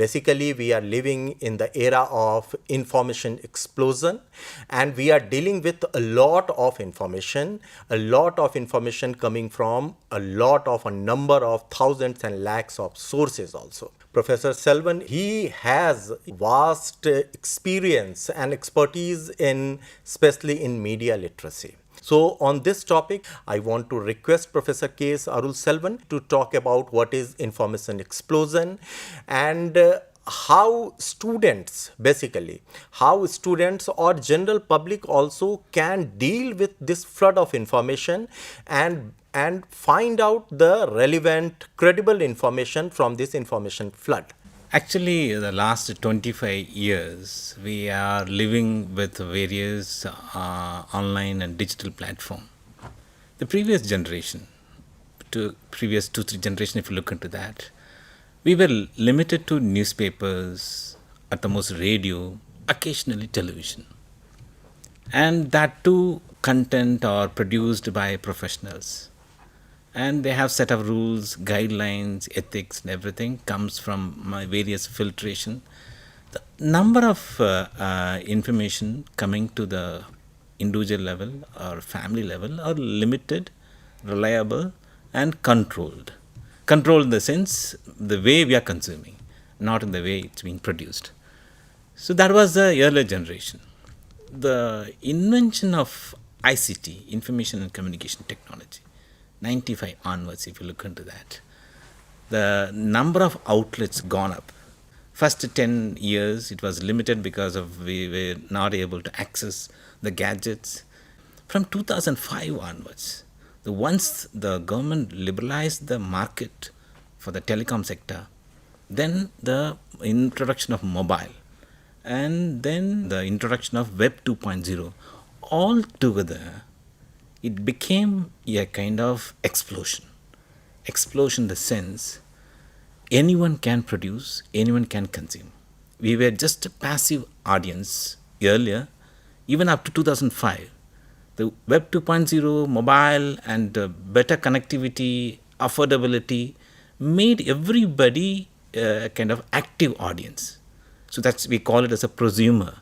Basically, we are living in the era of information explosion, and we are dealing with a lot of information coming from a number of thousands and lakhs of sources also. Professor Selvan, he has vast experience and expertise in, especially in media literacy. So on this topic, I want to request Professor K.S. Arul Selvan to talk about what is information explosion and how students or general public also can deal with this flood of information and find out the relevant, credible information from this information flood. Actually, the last 25 years, we are living with various online and digital platform. The previous generation, previous 2-3 generation, if you look into that, we were limited to newspapers, at the most radio, occasionally television. And that too, content are produced by professionals. And they have set of rules, guidelines, ethics, and everything comes from my various filtration. The number of information coming to the individual level or family level are limited, reliable, and controlled. Controlled in the sense, the way we are consuming, not in the way it's being produced. So that was the earlier generation. The invention of ICT, Information and Communication Technology, 95 onwards, if you look into that, the number of outlets gone up. First 10 years, it was limited because of we were not able to access the gadgets. From 2005 onwards, once the government liberalized the market for the telecom sector, then the introduction of mobile, and then the introduction of Web 2.0, all together, it became a kind of explosion. Explosion in the sense, anyone can produce, anyone can consume. We were just a passive audience earlier, even up to 2005. The Web 2.0, mobile, and better connectivity, affordability made everybody a kind of active audience. So that's, we call it as a prosumer,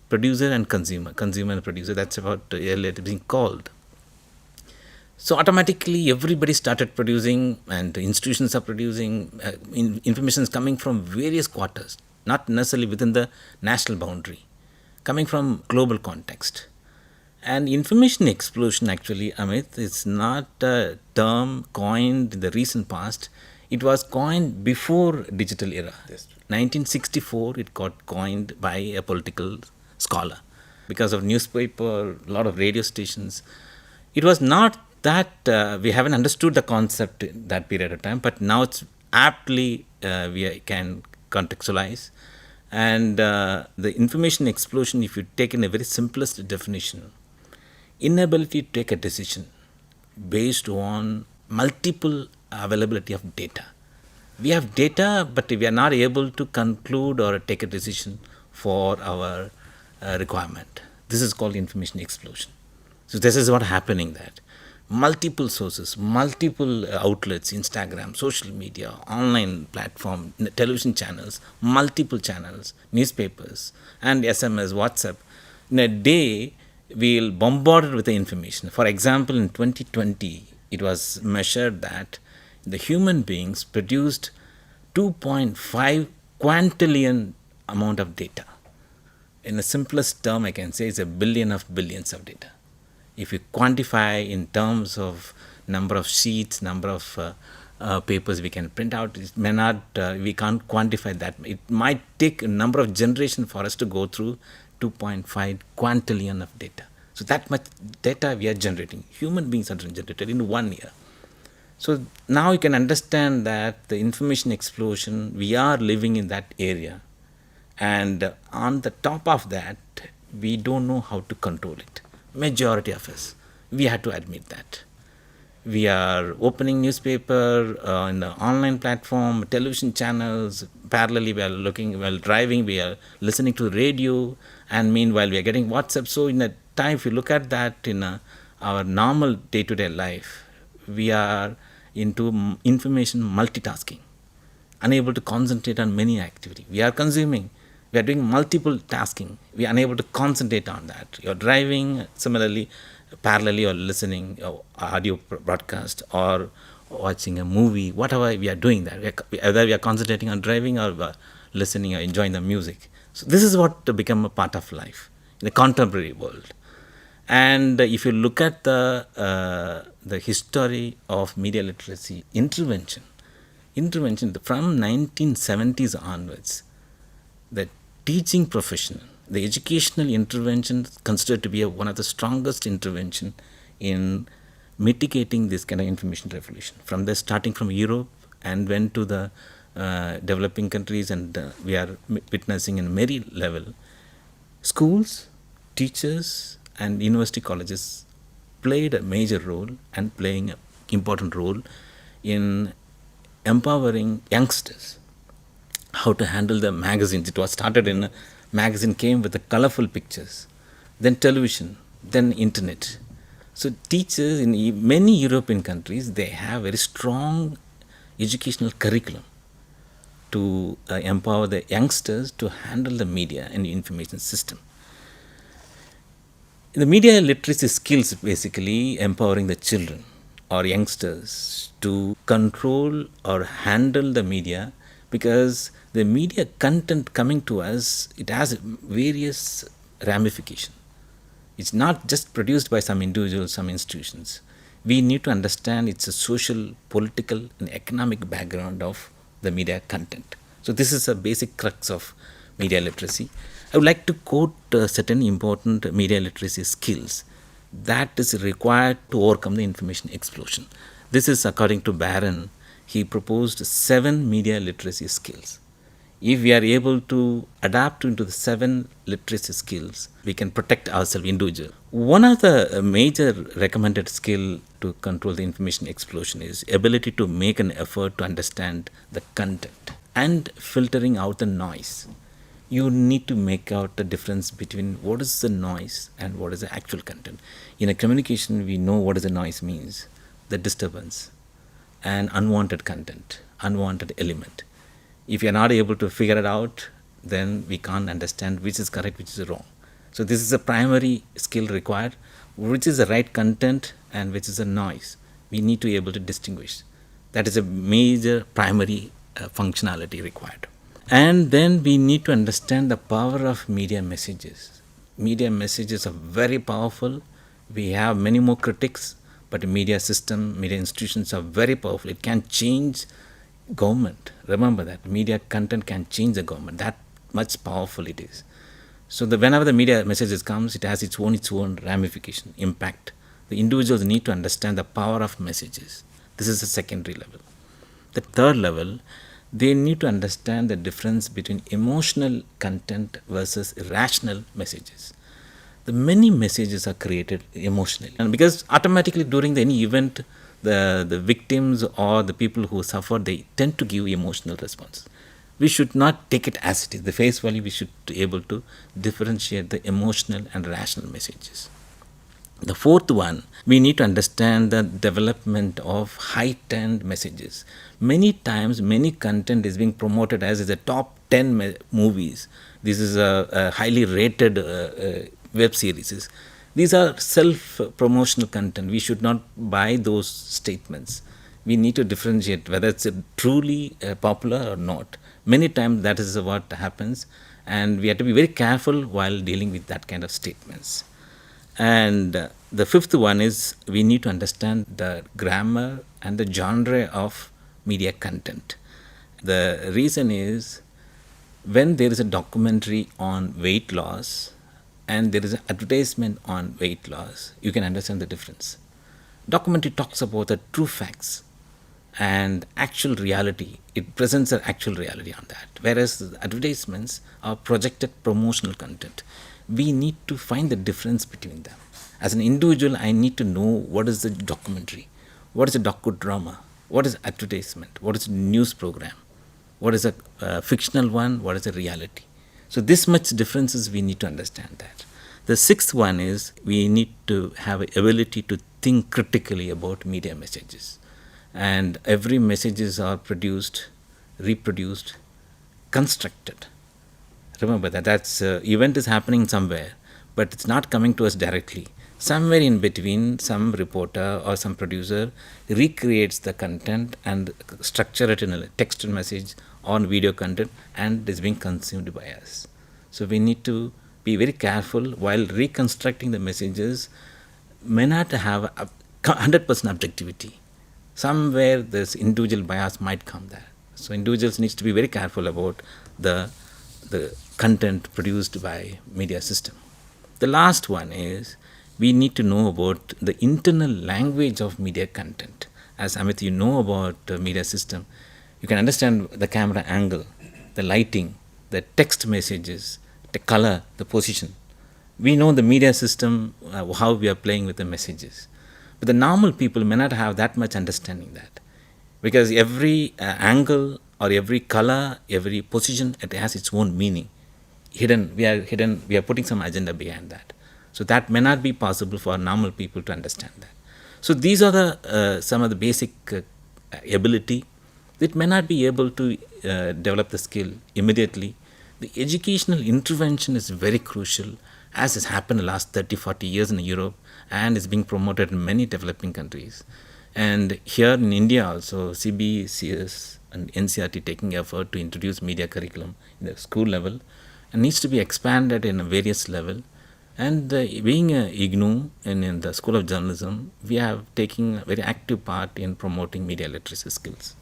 producer and consumer and producer. That's about earlier being called. So automatically everybody started producing, and institutions are producing. Information is coming from various quarters, not necessarily within the national boundary, coming from global context. And information explosion, actually, Amit, is not a term coined in the recent past. It was coined before digital era. 1964, it got coined by a political scholar. Because of newspaper, a lot of radio stations, it was not that we haven't understood the concept in that period of time, but now it's aptly we can contextualize. And the information explosion, if you take in a very simplest definition, inability to take a decision based on multiple availability of data. We have data, but we are not able to conclude or take a decision for our requirement. This is called information explosion. So this is what happening that multiple sources, multiple outlets, Instagram, social media, online platform, television channels, multiple channels, newspapers, and SMS, WhatsApp. In a day, we'll bombarded with the information. For example, in 2020, it was measured that the human beings produced 2.5 quintillion amount of data. In the simplest term, I can say it's a billion of billions of data. If you quantify in terms of number of sheets, number of papers we can print out, it may not, we can't quantify that. It might take a number of generations for us to go through 2.5 quintillion of data. So that much data we are generating. Human beings are generated in 1 year. So now you can understand that the information explosion, we are living in that area. And on the top of that, we don't know how to control it. Majority of us, we have to admit that. We are opening newspaper in the online platform, television channels, parallelly we are looking, while driving, we are listening to radio, and meanwhile we are getting WhatsApp. So in a time, if you look at that in our normal day-to-day life, we are into information multitasking. unable to concentrate on many activity. We are consuming, we are doing multiple tasking. We are unable to concentrate on that. You're driving, similarly, parallelly, or listening audio broadcast or watching a movie, whatever we are doing that. Either we are concentrating on driving or listening or enjoying the music. So this is what to become a part of life in the contemporary world. And if you look at the history of media literacy intervention from 1970s onwards, the teaching profession, the educational intervention considered to be one of the strongest intervention in mitigating this kind of information revolution. From the starting from Europe and went to the developing countries, and we are witnessing in many level. Schools, teachers, and university colleges played a major role and playing an important role in empowering youngsters how to handle the magazines. It was started in a magazine, came with the colorful pictures, then television, then internet. So teachers in many European countries, they have very strong educational curriculum to empower the youngsters to handle the media and the information system. The media literacy skills basically empowering the children or youngsters to control or handle the media, because the media content coming to us, it has various ramifications. It's not just produced by some individuals, some institutions. We need to understand it's a social, political, and economic background of the media content. So this is a basic crux of media literacy. I would like to quote certain important media literacy skills that is required to overcome the information explosion. This is according to Barron. He proposed 7 media literacy skills. If we are able to adapt into the 7 literacy skills, we can protect ourselves individually. One of the major recommended skill to control the information explosion is ability to make an effort to understand the content and filtering out the noise. You need to make out the difference between what is the noise and what is the actual content. In a communication, we know what is the noise means, the disturbance and unwanted content, unwanted element. If you are not able to figure it out, then we can't understand which is correct, which is wrong. So this is a primary skill required, which is the right content and which is a noise. We need to be able to distinguish. That is a major primary functionality required. And then we need to understand the power of media messages. Media messages are very powerful. We have many more critics, but the media system, media institutions are very powerful. It can change government. Remember that media content can change the government. That much powerful it is. So whenever the media messages comes, it has its own ramification, impact. The individuals need to understand the power of messages. This is the secondary level. The third level, they need to understand the difference between emotional content versus irrational messages. The many messages are created emotionally, and because automatically during any event, the victims or the people who suffer, they tend to give emotional response. We should not take it as it is. The face value, we should be able to differentiate the emotional and rational messages. The fourth one, we need to understand the development of heightened messages. Many times, many content is being promoted as the top 10 movies. This is a highly rated web series. These are self-promotional content. We should not buy those statements. We need to differentiate whether it's truly popular or not. Many times that is what happens, and we have to be very careful while dealing with that kind of statements. And the fifth one is we need to understand the grammar and the genre of media content. The reason is when there is a documentary on weight loss and there is an advertisement on weight loss, you can understand the difference. Documentary talks about the true facts and actual reality. It presents an actual reality on that. Whereas the advertisements are projected promotional content. We need to find the difference between them. As an individual, I need to know what is the documentary, what is a docudrama, what is advertisement, what is a news program, what is a fictional one, what is a reality. So this much differences we need to understand that. The sixth one is we need to have an ability to think critically about media messages. And every messages are produced reproduced, constructed. Remember that event is happening somewhere, but it's not coming to us directly. Somewhere in between, some reporter or some producer recreates the content and structure it in a text message or video content, and is being consumed by us. So we need to be very careful while reconstructing the messages. May not have 100% objectivity. Somewhere this individual bias might come there. So individuals needs to be very careful about the content produced by media system. The last one is we need to know about the internal language of media content. As Amit, you know about the media system, you can understand the camera angle, the lighting, the text messages, the color, the position. We know the media system, how we are playing with the messages. But the normal people may not have that much understanding that, because every angle or every color, every position, it has its own meaning. We are putting some agenda behind that. So that may not be possible for normal people to understand that. So these are the some of the basic ability that may not be able to develop the skill immediately. The educational intervention is very crucial, as has happened in the last 30-40 years in Europe and is being promoted in many developing countries. And here in India also, CBCS and NCRT taking effort to introduce media curriculum in the school level, and needs to be expanded in a various level. And being a IGNOU in the School of Journalism, we have taken a very active part in promoting media literacy skills.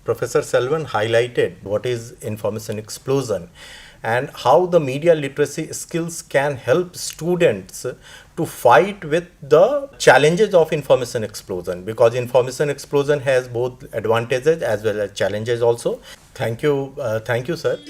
Professor Selvan highlighted what is information explosion and how the media literacy skills can help students to fight with the challenges of information explosion, because information explosion has both advantages as well as challenges also. Thank you, sir.